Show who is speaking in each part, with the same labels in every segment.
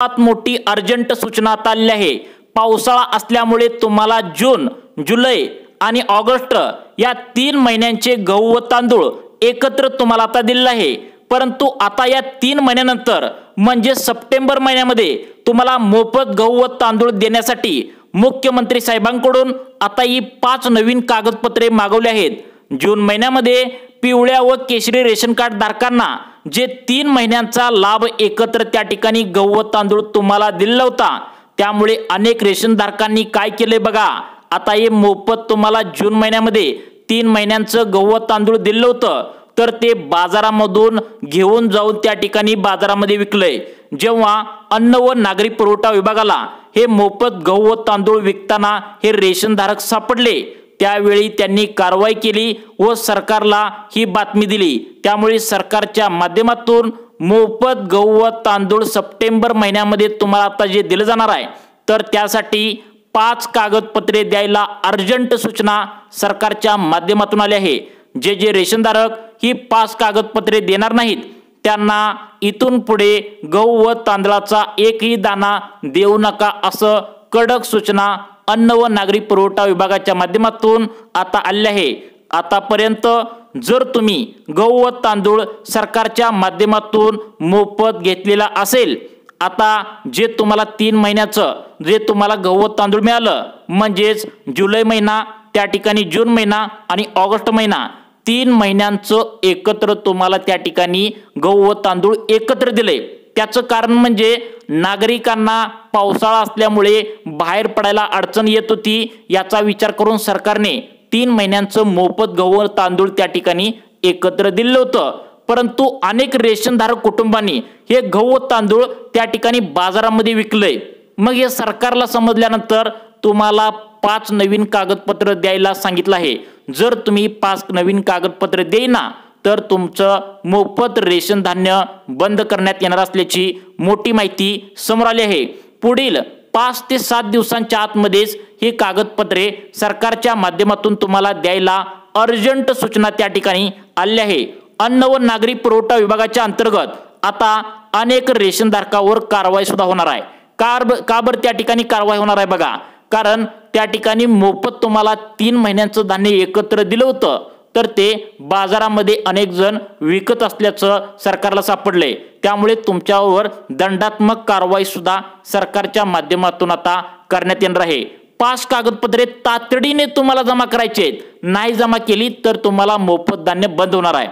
Speaker 1: सर्वात मोठी अर्जंट सूचना आता आली आहे। पावसाळा असल्यामुळे तुम्हाला जून, जुलै आणि ऑगस्ट या 3 महिन्यांचे गहू व तांदूळ एकत्र तुम्हाला आता दिलेले आहे। परंतु आता या 3 महिन्यानंतर म्हणजे सप्टेंबर महिन्यामध्ये तुम्हाला मोफत गहू व तांदूळ देण्यासाठी मुख्यमंत्री साहेबांकडून आता ही 5 नवीन कागदपत्रे मागवली आहेत। जून महिन्यामध्ये पिवळ्या व केशरी रेशन कार्ड धारकांना जे 3 महिन्यांचा लाभ एकत्र त्या ठिकाणी गहू व तांदूळ तुम्हाला दिला होता, त्यामुळे अनेक रेशन धारकांनी काय केले बघा, आता हे मोफत तुम्हाला जून महिन्यामध्ये 3 महिन्यांचं गहू व तांदूळ दिलं होतं, तर ते बाजारामधून घेऊन जाऊन त्या ठिकाणी बाजारामध्ये विकलंय। जेव्हा अन्न व नागरी पुरवठा विभागाला हे मोफत गहू व तांदूळ विकताना हे रेशन धारक सापडले, त्यावेळी त्यांनी कारवाई केली व सरकारला ही बातमी दिली। त्यामुळे सरकारच्या माध्यमातून मोफत गहू व तांदूळ सप्टेंबर महिन्यामध्ये तुम्हाला आता जे दिलं जाणार आहे, तर त्यासाठी 5 कागदपत्रे द्यायला अर्जंट सूचना सरकारच्या माध्यमातून आली आहे। जे रेशनधारक ही 5 कागदपत्रे देणार नाहीत त्यांना इथून पुढे गहू व तांदळाचा एकही दाना देऊ नका असं कडक सूचना अन्न व नागरी पुरवठा विभागाच्या माध्यमातून आता आले आहे। आतापर्यंत जर तुम्ही गहू व तांदूळ सरकारच्या माध्यमातून मोफत घेतलेला असेल, आता जे तुम्हाला 3 महिन्याचं जे तुम्हाला गहू व तांदूळ मिळालं, म्हणजेच जुलै महिना त्या ठिकाणी जून महिना आणि ऑगस्ट महिना 3 महिन्यांचं एकत्र तुम्हाला त्या ठिकाणी गहू व तांदूळ एकत्र दिले। त्याचं कारण म्हणजे नागरिकांना पावसाळा असल्यामुळे बाहेर पडायला अडचण येत होती, याचा विचार करून सरकारने 3 महिन्यांचं मोफत गहू व तांदूळ त्या ठिकाणी एकत्र दिलं होतं। परंतु अनेक रेशनधारक कुटुंबांनी हे गहू व तांदूळ त्या ठिकाणी बाजारामध्ये विकले। मग हे सरकारला समजल्यानंतर तुम्हाला 5 नवीन कागदपत्र द्यायला सांगितलं आहे। जर तुम्ही 5 नवीन कागदपत्र देईना तर तुमचं मोफत रेशन धान्य बंद करण्यात येणार असल्याची मोठी माहिती समोर आली आहे। पुढील 5 ते 7 दिवसांच्या आतमध्येच ही कागदपत्रे सरकारच्या माध्यमातून तुम्हाला द्यायला अर्जंट सूचना त्या ठिकाणी आली आहे। अन्न व नागरी पुरवठा विभागाच्या अंतर्गत आता अनेक रेशनधारकावर कारवाई सुद्धा होणार आहे। का बरं त्या ठिकाणी कारवाई होणार आहे बघा, कारण त्या ठिकाणी मोफत तुम्हाला 3 महिन्यांचं धान्य एकत्र दिलं होतं, तर ते बाजारामध्ये अनेक जण विकत असल्याचं सरकारला सापडले। त्यामुळे तुमच्यावर दंडात्मक कारवाई सुद्धा सरकारच्या माध्यमातून आता करण्यात येणार आहे। 5 कागदपत्रे तातडीने तुम्हाला जमा करायची आहेत, नाही जमा केली तर तुम्हाला मोफत धान्य बंद होणार आहे।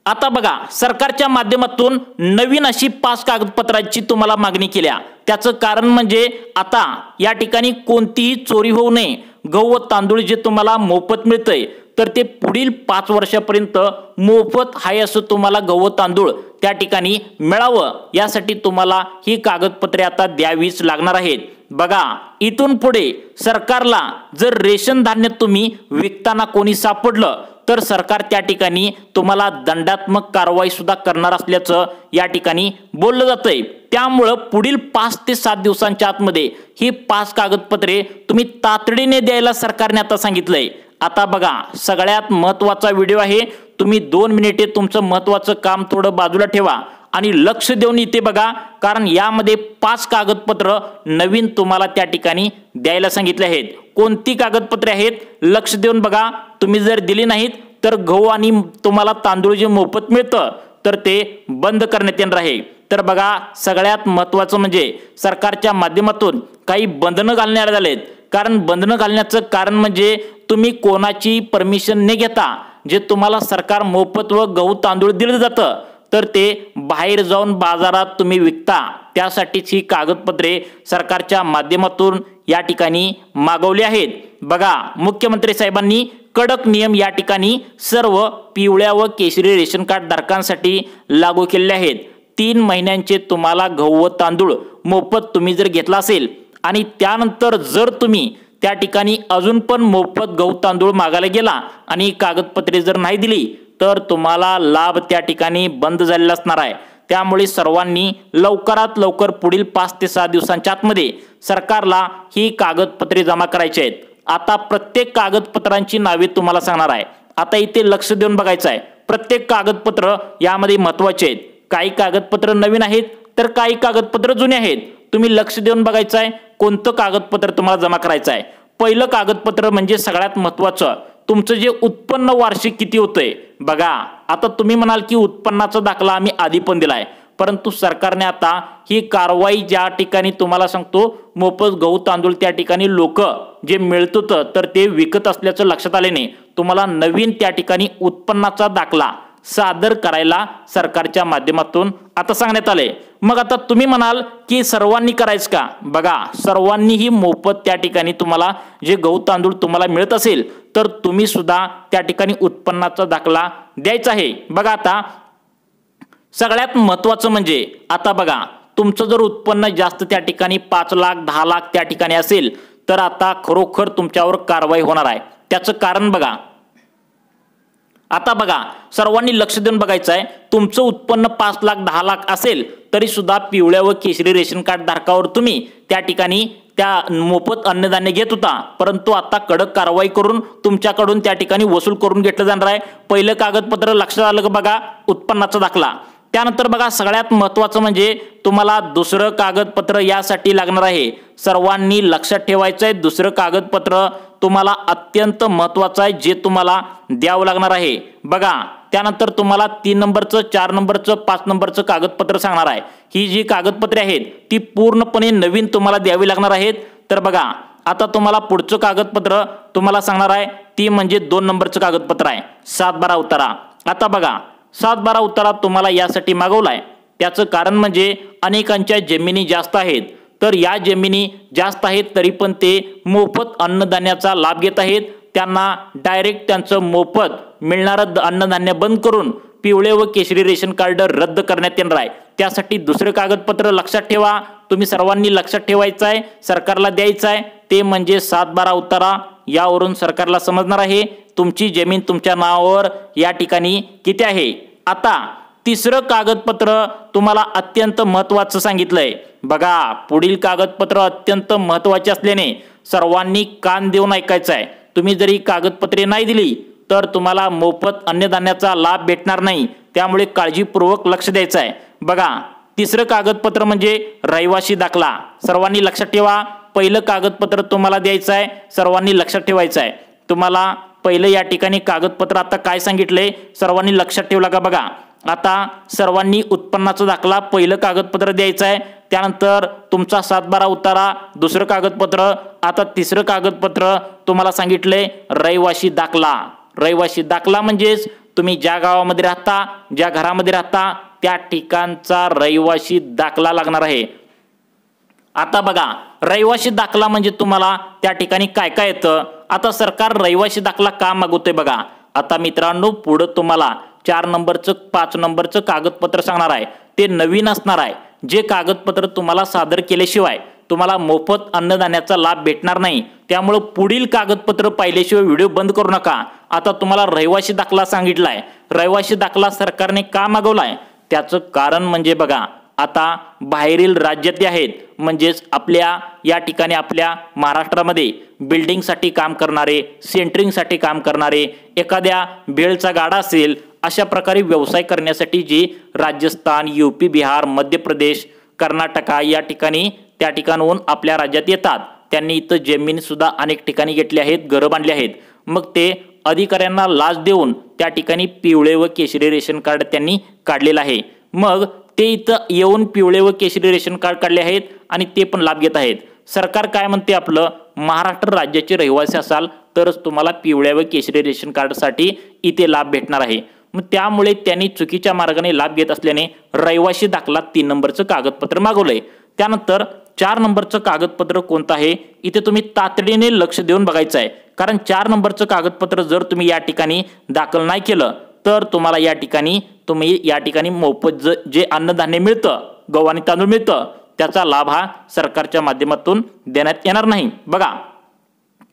Speaker 1: आता बघा, सरकारच्या माध्यमातून नवीन अशी 5 कागदपत्रांची तुम्हाला मागणी केल्या। त्याचं कारण म्हणजे आता या ठिकाणी कोणतीही चोरी होऊ नये। गहू व तांदूळ जे तुम्हाला मोफत मिळतंय, तर ते पुढील 5 वर्षापर्यंत मोफत आहे असं तुम्हाला गहू व तांदूळ त्या ठिकाणी मिळावं, यासाठी तुम्हाला ही कागदपत्रे आता द्यावीच लागणार आहेत। बघा, इथून पुढे सरकारला जर रेशन धान्य तुम्ही विकताना कोणी सापडलं तर सरकार त्या ठिकाणी तुम्हाला दंडात्मक कारवाई सुद्धा करणार असल्याचं या ठिकाणी बोललं जातंय। त्यामुळे पुढील 5 ते 7 दिवसांच्या आतमध्ये ही 5 कागदपत्रे तुम्ही तातडीने द्यायला सरकारने आता सांगितलंय। आता बघा, सगळ्यात महत्त्वाचा व्हिडिओ आहे, तुम्ही 2 मिनिटे तुमचं महत्त्वाचं काम थोडं बाजूला ठेवा आणि लक्ष देऊन इथे बघा, कारण यामध्ये 5 कागदपत्र नवीन तुम्हाला त्या ठिकाणी द्यायला सांगितले आहेत। कोणती कागदपत्रे आहेत लक्ष देऊन बघा। तुम्ही जर दिली नाहीत तर गहू आणि तुम्हाला तांदूळ जे मोफत मिळतं तर ते बंद करण्यात येणार आहे। तर बघा, सगळ्यात महत्त्वाचं म्हणजे सरकारच्या माध्यमातून काही बंधनं घालण्यात आलेत। कारण बंधनं घालण्याचं कारण म्हणजे तुम्ही कोणाची परमिशन न घेता जे तुम्हाला सरकार मोफत व गहू तांदूळ दिलं जातं, तर ते बाहेर जाऊन बाजारात तुम्ही विकता, त्यासाठीच ही कागदपत्रे सरकारच्या माध्यमातून या ठिकाणी मागवली आहेत। बघा, मुख्यमंत्री साहेबांनी कडक नियम या ठिकाणी सर्व पिवळ्या व केशरी रेशन कार्ड धारकांसाठी लागू केलेले आहेत। 3 महिन्यांचे तुम्हाला गहू व तांदूळ मोफत तुम्ही जर घेतला असेल आणि त्यानंतर जर तुम्ही त्या ठिकाणी अजून पण मोफत गहू तांदूळ मागायला गेला आणि कागदपत्रे जर नाही दिली तर तुम्हाला लाभ त्या ठिकाणी बंद झालेला असणार आहे। त्यामुळे सर्वांनी लवकरात लवकर पुढील 5 ते 6 दिवसांच्या आतमध्ये सरकारला ही कागदपत्रे जमा करायची आहेत। आता प्रत्येक कागदपत्रांची नावे तुम्हाला सांगणार आहे। आता इथे लक्ष देऊन बघायचं आहे। प्रत्येक कागदपत्र यामध्ये महत्त्वाचे आहेत। काही कागदपत्र नवीन आहेत, तर काही कागदपत्र जुने आहेत. तुम्ही लक्ष देऊन बघायचं आहे कोणतं कागदपत्र तुम्हाला जमा करायचं आहे. पहिलं कागदपत्र म्हणजे सगळ्यात महत्त्वाचं, तुमचं जे उत्पन्न वार्षिक किती होतंय बघा. आता तुम्ही म्हणाल की उत्पन्नाचा दाखला आम्ही आधी पण दिलाय, परंतु सरकारने आता ही कारवाई ज्या ठिकाणी तुम्हाला सांगतो मोफत गहू तांदूळ त्या ठिकाणी लोक जे मिळत होतं तर ते विकत असल्याचं लक्षात आल्याने तुम्हाला नवीन त्या ठिकाणी उत्पन्नाचा दाखला सादर करायला सरकारच्या माध्यमातून आता सांगण्यात आले. मग आता तुम्ही म्हणाल की सर्वांनी करायचं का? बघा, सर्वांनीही मोफत त्या ठिकाणी तुम्हाला जे गहू तांदूळ तुम्हाला मिळत असेल तर तुम्ही सुद्धा त्या ठिकाणी उत्पन्नाचा दाखला द्यायचा आहे. बघा, आता सगळ्यात महत्त्वाचं म्हणजे आता बघा, तुमचं जर उत्पन्न जास्त त्या ठिकाणी 5 लाख 10 लाख त्या ठिकाणी असेल तर आता खरोखर तुमच्यावर कारवाई होणार आहे. त्याचं कारण बघा, आता बघा सर्वांनी लक्ष देऊन बघायचं आहे. तुमचं उत्पन्न 5 लाख 10 लाख असेल तरी सुद्धा पिवळ्या व केशरी रेशन कार्ड धारकावर तुम्ही त्या ठिकाणी त्या मोफत अन्नधान्य घेत होता, परंतु आता कडक कारवाई करून तुमच्याकडून त्या ठिकाणी वसूल करून घेतलं जाणार आहे. पहिलं कागदपत्र लक्षात आलं का बघा, उत्पन्नाचा दाखला. त्यानंतर बघा सगळ्यात महत्त्वाचं म्हणजे तुम्हाला दुसरं कागदपत्र यासाठी लागणार आहे. सर्वांनी लक्षात ठेवायचं आहे, दुसरं कागदपत्र तुम्हाला अत्यंत महत्त्वाचं आहे जे तुम्हाला द्यावं लागणार आहे. बघा, त्यानंतर तुम्हाला 3 नंबरचं 4 नंबरचं 5 नंबरचं कागदपत्र सांगणार आहे. ही जी कागदपत्रे आहेत ती पूर्णपणे नवीन तुम्हाला द्यावी लागणार आहेत. तर बघा, आता तुम्हाला पुढचं कागदपत्र तुम्हाला सांगणार आहे ती म्हणजे 2 नंबरचं कागदपत्र आहे, 7/12 उतारा. आता बघा, 7/12 उतारा तुम्हाला यासाठी मागवलाय, त्याचं कारण म्हणजे अनेकांच्या जमिनी जास्त आहेत, तर या जमिनी जास्त आहेत तरी पण ते मोफत अन्नधान्याचा लाभ घेत आहेत. त्यांना डायरेक्ट त्यांचं मोफत मिळणारं अन्नधान्य बंद करून पिवळे व केशरी रेशन कार्ड रद्द करण्यात येणार आहे. त्यासाठी दुसरं कागदपत्र लक्षात ठेवा, तुम्ही सर्वांनी लक्षात ठेवायचं आहे, सरकारला द्यायचं आहे, ते म्हणजे 7/12 उतारा. यावरून सरकारला समजणार आहे तुमची जमीन तुमच्या नावावर या ठिकाणी किती आहे. आता तिसरं कागदपत्र तुम्हाला अत्यंत महत्त्वाचं सांगितलंय. बघा, पुढील कागदपत्र अत्यंत महत्त्वाचे असल्याने सर्वांनी कान देऊन ऐकायचं आहे. तुम्ही जरी कागदपत्रे नाही दिली तर तुम्हाला मोफत अन्नधान्याचा लाभ भेटणार नाही, त्यामुळे काळजीपूर्वक लक्ष द्यायचं आहे. बघा, तिसरं कागदपत्र म्हणजे रहिवासी दाखला. सर्वांनी लक्षात ठेवा, पहिलं कागदपत्र तुम्हाला द्यायचं आहे, सर्वांनी लक्षात ठेवायचं आहे. तुम्हाला पहिलं या ठिकाणी कागदपत्र आता काय सांगितलंय सर्वांनी लक्षात ठेवला का? बघा, आता सर्वांनी उत्पन्नाचा दाखला पहिलं कागदपत्र द्यायचं आहे, त्यानंतर तुमचा 7/12 उतारा दुसरं कागदपत्र, आता तिसरं कागदपत्र तुम्हाला सांगितलंय रहिवासी दाखला. रहिवासी दाखला म्हणजेच तुम्ही ज्या गावामध्ये राहता, ज्या घरामध्ये राहता त्या ठिकाणचा रहिवासी दाखला लागणार आहे. आता बघा, रहिवासी दाखला म्हणजे तुम्हाला त्या ठिकाणी काय काय येतं. आता सरकार रहिवासी दाखला का मागवतंय बघा. आता मित्रांनो, पुढे तुम्हाला 4 नंबरचं 5 नंबरचं कागदपत्र सांगणार आहे, ते नवीन असणार आहे. जे कागदपत्र तुम्हाला सादर केल्याशिवाय तुम्हाला मोफत अन्नधान्याचा लाभ भेटणार नाही, त्यामुळे पुढील कागदपत्र पाहिल्याशिवाय व्हिडिओ बंद करू नका. आता तुम्हाला रहिवासी दाखला सांगितलाय. रहिवासी दाखला सरकारने का मागवलाय त्याचं कारण म्हणजे बघा, आता बाहेरील राज्यातले आहेत म्हणजेच आपल्या या ठिकाणी आपल्या महाराष्ट्रामध्ये बिल्डिंगसाठी काम करणारे, सेंटरिंगसाठी काम करणारे, एखाद्या भेळचा गाडा असेल अशा प्रकारे व्यवसाय करण्यासाठी जी राजस्थान, UP, बिहार, मध्य प्रदेश, कर्नाटका या ठिकाणी त्या ठिकाणाहून आपल्या राज्यात येतात. त्यांनी इथं जमीन सुद्धा अनेक ठिकाणी घेतली आहेत, घरं बांधली आहेत. मग ते अधिकाऱ्यांना लाच देऊन त्या ठिकाणी पिवळे व केशरी रेशन कार्ड त्यांनी काढलेलं आहे. मग ते इथं येऊन पिवळे व केशरी रेशन कार्ड काढले आहेत आणि ते पण लाभ घेत आहेत. सरकार काय म्हणते, आपलं महाराष्ट्र राज्याचे रहिवासी असाल तरच तुम्हाला पिवळ्या व केशरी रेशन कार्डसाठी इथे लाभ भेटणार आहे. मग त्यामुळे त्यांनी चुकीच्या मार्गाने लाभ घेत असल्याने रहिवासी दाखला 3 नंबरचं कागदपत्र मागवलंय. त्यानंतर 4 नंबरचं कागदपत्र कोणतं आहे इथे तुम्ही तातडीने लक्ष देऊन बघायचं आहे. कारण 4 नंबरचं कागदपत्र जर तुम्ही या ठिकाणी दाखल नाही केलं तर तुम्हाला या ठिकाणी मोफत जे अन्नधान्य मिळतं, गहू आणि तांदूळ मिळतं, त्याचा लाभ हा सरकारच्या माध्यमातून देण्यात येणार नाही. बघा,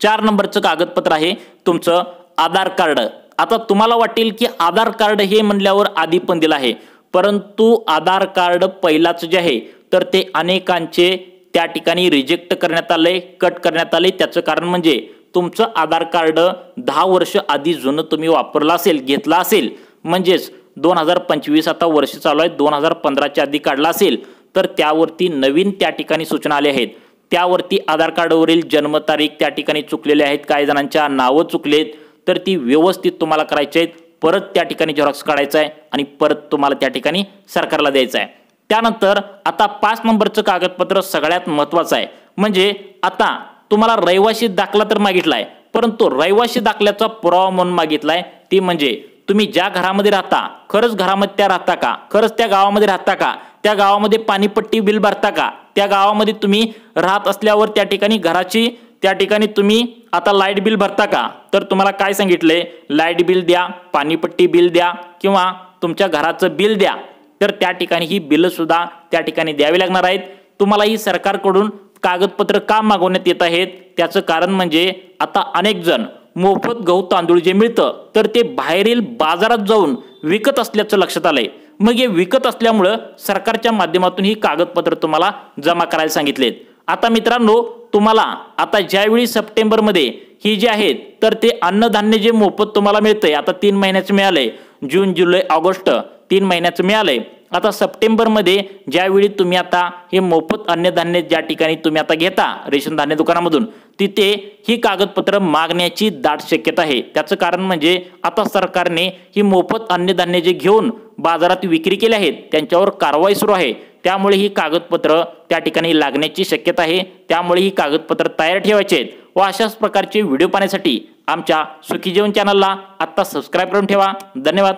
Speaker 1: 4 नंबरचं कागदपत्र आहे तुमचं आधार कार्ड. आता तुम्हाला वाटेल की आधार कार्ड हे म्हणल्यावर आधी पण दिलं आहे, परंतु आधार कार्ड पहिलाच जे आहे तर ते अनेकांचे त्या ठिकाणी रिजेक्ट करण्यात आले, कट करण्यात आले. त्याचं कारण म्हणजे तुमचं आधार कार्ड 10 वर्ष आधी जुनं तुम्ही वापरलं असेल, घेतला असेल, म्हणजेच 2025 आता वर्ष चालू आहे, 2015च्या आधी काढला असेल तर त्यावरती नवीन त्या ठिकाणी सूचना आल्या आहेत। त्यावरती आधार कार्डवरील जन्मतारीख त्या ठिकाणी चुकलेले आहेत, काही जणांच्या नावं चुकलेत, तर ती व्यवस्थित तुम्हाला करायची आहेत। परत त्या ठिकाणी झेरॉक्स काढायचा आहे आणि परत तुम्हाला त्या ठिकाणी सरकारला द्यायचं आहे। त्यानंतर आता 5 नंबरचं कागदपत्र सगळ्यात महत्त्वाचं आहे, म्हणजे आता तुम्हाला रहिवासी दाखला तर मागितलाय, परंतु रहिवासी दाखल्याचा पुरावा म्हणून मागितलाय, ती म्हणजे तुम्ही ज्या घरामध्ये राहता खरंच घरामध्ये त्या राहता का, खरंच त्या गावामध्ये राहता का, त्या गावामध्ये पाणीपट्टी बिल भरता का, त्या गावामध्ये तुम्ही राहत असल्यावर त्या ठिकाणी घराची त्या ठिकाणी तुम्ही आता लाईट बिल भरता का, तर तुम्हाला काय सांगितलंय, लाईट बिल द्या, पाणीपट्टी बिल द्या किंवा तुमच्या घराचं बिल द्या, तर त्या ठिकाणी ही बिल सुद्धा त्या ठिकाणी द्यावी लागणार आहेत। तुम्हाला ही सरकारकडून कागदपत्र का मागवण्यात येत आहेत, त्याचं कारण म्हणजे आता अनेक जण मोफत गहू तांदूळ जे मिळतं तर ते बाहेरील बाजारात जाऊन विकत असल्याचं लक्षात आलंय। मग हे विकत असल्यामुळं सरकारच्या माध्यमातून ही कागदपत्र तुम्हाला जमा करायला सांगितलेत। आता मित्रांनो, तुम्हाला आता ज्यावेळी सप्टेंबरमध्ये ही जे आहेत तर ते अन्नधान्य जे मोफत तुम्हाला मिळतंय, आता 3 महिन्याचं मिळालंय, जून जुलै ऑगस्ट 3 महिन्याचं मिळालंय। आता सप्टेंबरमध्ये ज्यावेळी तुम्ही आता हे मोफत अन्नधान्य ज्या ठिकाणी तुम्ही आता घेता रेशन धान्य दुकानामधून, तिथे ही कागदपत्र मागण्याची दाट शक्यता आहे। त्याचं कारण म्हणजे आता सरकारने ही मोफत अन्नधान्य जे घेऊन बाजारात विक्री केली आहेत त्यांच्यावर कारवाई सुरू आहे, त्यामुळे ही कागदपत्र त्या ठिकाणी लागण्याची शक्यता आहे। त्यामुळे ही कागदपत्र तयार ठेवायची आहेत व अशाच प्रकारचे व्हिडिओ पाहण्यासाठी आमच्या सुखी जीवन चॅनलला आता सबस्क्राइब करून ठेवा। धन्यवाद।